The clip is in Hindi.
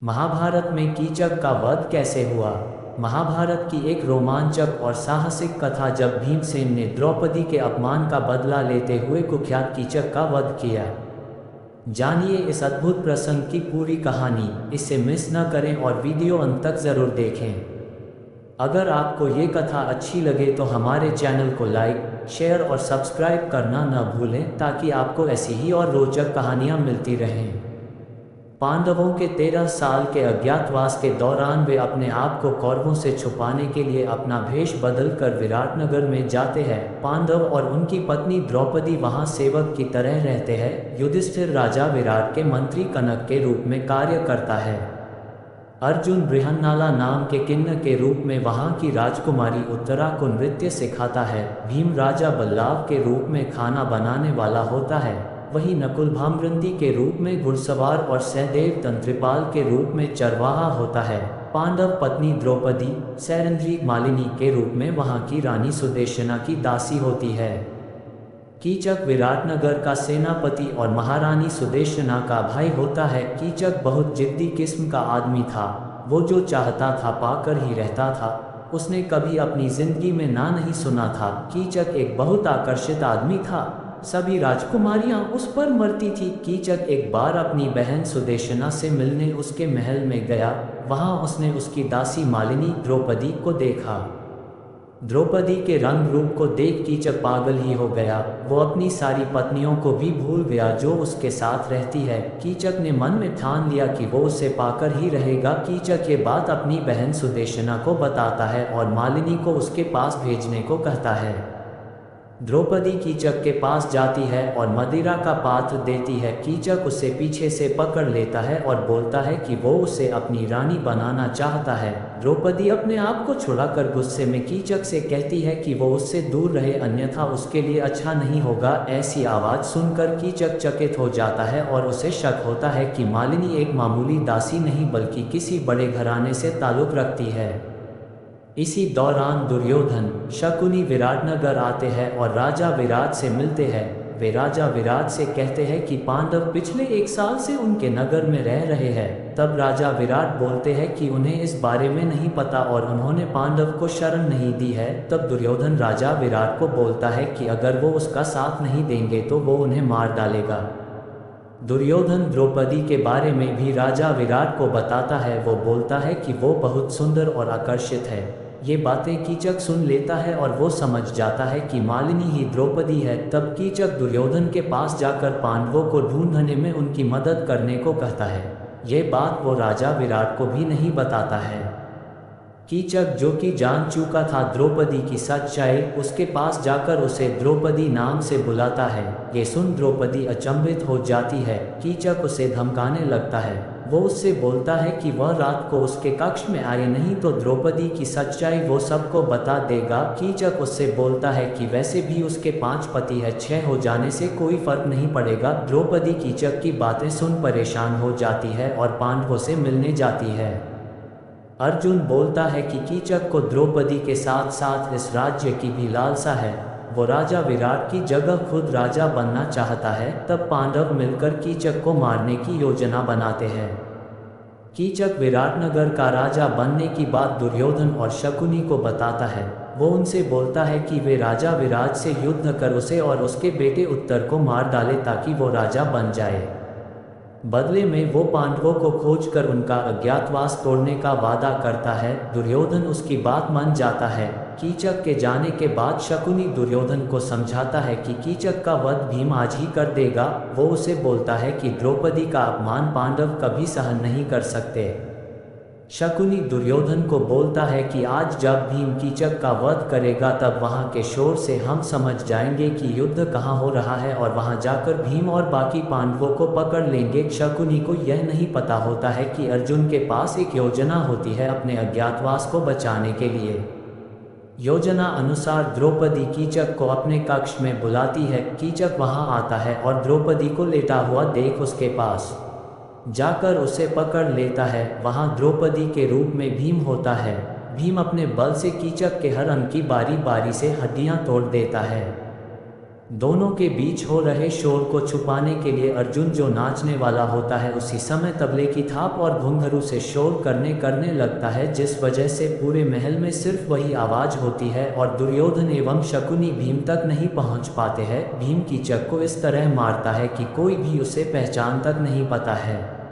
महाभारत में कीचक का वध कैसे हुआ। महाभारत की एक रोमांचक और साहसिक कथा जब भीमसेन ने द्रौपदी के अपमान का बदला लेते हुए कुख्यात कीचक का वध किया। जानिए इस अद्भुत प्रसंग की पूरी कहानी। इसे मिस न करें और वीडियो अंत तक ज़रूर देखें। अगर आपको ये कथा अच्छी लगे तो हमारे चैनल को लाइक, शेयर और सब्सक्राइब करना न भूलें ताकि आपको ऐसी ही और रोचक कहानियाँ मिलती रहें। पांडवों के 13 साल के अज्ञातवास के दौरान वे अपने आप को कौरवों से छुपाने के लिए अपना भेष बदलकर विराटनगर में जाते हैं। पांडव और उनकी पत्नी द्रौपदी वहां सेवक की तरह रहते हैं। युधिष्ठिर राजा विराट के मंत्री कनक के रूप में कार्य करता है। अर्जुन बृहन्नाला नाम के किन्नर के रूप में वहां की राजकुमारी उत्तरा को नृत्य सिखाता है। भीम राजा बल्लाव के रूप में खाना बनाने वाला होता है। वहीं नकुल भामृंदी के रूप में घुड़सवार और सहदेव तंत्रिपाल के रूप में चरवाहा होता है। पांडव पत्नी द्रौपदी सैरंध्री मालिनी के रूप में वहां की रानी सुदेशना की दासी होती है। कीचक विराटनगर का सेनापति और महारानी सुदेशना का भाई होता है। कीचक बहुत जिद्दी किस्म का आदमी था। वो जो चाहता था पाकर ही रहता था। उसने कभी अपनी जिंदगी में ना नहीं सुना था। कीचक एक बहुत आकर्षित आदमी था। सभी राजकुमारियां उस पर मरती थी। कीचक एक बार अपनी बहन सुदेशना से मिलने उसके महल में गया। वहां उसने उसकी दासी मालिनी द्रौपदी को देखा। द्रौपदी के रंग रूप को देख कीचक पागल ही हो गया। वो अपनी सारी पत्नियों को भी भूल गया जो उसके साथ रहती है। कीचक ने मन में ठान लिया कि वो उसे पाकर ही रहेगा। कीचक ये बात अपनी बहन सुदेशना को बताता है और मालिनी को उसके पास भेजने को कहता है। द्रौपदी कीचक के पास जाती है और मदिरा का पात्र देती है। कीचक उसे पीछे से पकड़ लेता है और बोलता है कि वो उसे अपनी रानी बनाना चाहता है। द्रौपदी अपने आप को छुड़ाकर गुस्से में कीचक से कहती है कि वो उससे दूर रहे, अन्यथा उसके लिए अच्छा नहीं होगा। ऐसी आवाज़ सुनकर कीचक चकित हो जाता है और उसे शक होता है कि मालिनी एक मामूली दासी नहीं बल्कि किसी बड़े घराने से ताल्लुक़ रखती है। इसी दौरान दुर्योधन शकुनी विराटनगर आते हैं और राजा विराट से मिलते हैं। वे राजा विराट से कहते हैं कि पांडव पिछले 1 साल से उनके नगर में रह रहे हैं। तब राजा विराट बोलते हैं कि उन्हें इस बारे में नहीं पता और उन्होंने पांडव को शरण नहीं दी है। तब दुर्योधन राजा विराट को बोलता है कि अगर वो उसका साथ नहीं देंगे तो वो उन्हें मार डालेगा। दुर्योधन द्रौपदी के बारे में भी राजा विराट को बताता है। वो बोलता है कि वो बहुत सुंदर और आकर्षित है। ये बातें कीचक सुन लेता है और वो समझ जाता है कि मालिनी ही द्रौपदी है। तब कीचक दुर्योधन के पास जाकर पांडवों को ढूंढने में उनकी मदद करने को कहता है। ये बात वो राजा विराट को भी नहीं बताता है। कीचक जो कि जान चुका था द्रौपदी की सच्चाई, उसके पास जाकर उसे द्रौपदी नाम से बुलाता है। ये सुन द्रौपदी अचंभित हो जाती है। कीचक उसे धमकाने लगता है। वो उससे बोलता है कि वह रात को उसके कक्ष में आए, नहीं तो द्रौपदी की सच्चाई वो सबको बता देगा। कीचक उससे बोलता है कि वैसे भी उसके 5 पति है, 6 हो जाने से कोई फर्क नहीं पड़ेगा। द्रौपदी कीचक की बातें सुन परेशान हो जाती है और पांडवों से मिलने जाती है। अर्जुन बोलता है कि कीचक को द्रौपदी के साथ साथ इस राज्य की भी लालसा है। वो राजा विराट की जगह खुद राजा बनना चाहता है। तब पांडव मिलकर कीचक को मारने की योजना बनाते हैं। कीचक विराटनगर का राजा बनने की बात दुर्योधन और शकुनी को बताता है। वो उनसे बोलता है कि वे राजा विराट से युद्ध कर उसे और उसके बेटे उत्तर को मार डाले ताकि वो राजा बन जाए। बदले में वो पांडवों को खोजकर उनका अज्ञातवास तोड़ने का वादा करता है। दुर्योधन उसकी बात मान जाता है। कीचक के जाने के बाद शकुनी दुर्योधन को समझाता है कि कीचक का वध भीम आज ही कर देगा। वो उसे बोलता है कि द्रौपदी का अपमान पांडव कभी सहन नहीं कर सकते। शकुनी दुर्योधन को बोलता है कि आज जब भीम कीचक का वध करेगा तब वहां के शोर से हम समझ जाएंगे कि युद्ध कहां हो रहा है और वहां जाकर भीम और बाकी पांडवों को पकड़ लेंगे। शकुनी को यह नहीं पता होता है कि अर्जुन के पास एक योजना होती है अपने अज्ञातवास को बचाने के लिए। योजना अनुसार द्रौपदी कीचक को अपने कक्ष में बुलाती है। कीचक वहां आता है और द्रौपदी को लेटा हुआ देख उसके पास जाकर उसे पकड़ लेता है। वहां द्रौपदी के रूप में भीम होता है। भीम अपने बल से कीचक के हर अंग की बारी बारी से हड्डियां तोड़ देता है। दोनों के बीच हो रहे शोर को छुपाने के लिए अर्जुन जो नाचने वाला होता है उसी समय तबले की थाप और घुंघरू से शोर करने लगता है, जिस वजह से पूरे महल में सिर्फ वही आवाज़ होती है और दुर्योधन एवं शकुनी भीम तक नहीं पहुंच पाते हैं। भीम कीचक को इस तरह मारता है कि कोई भी उसे पहचान तक नहीं पाता है।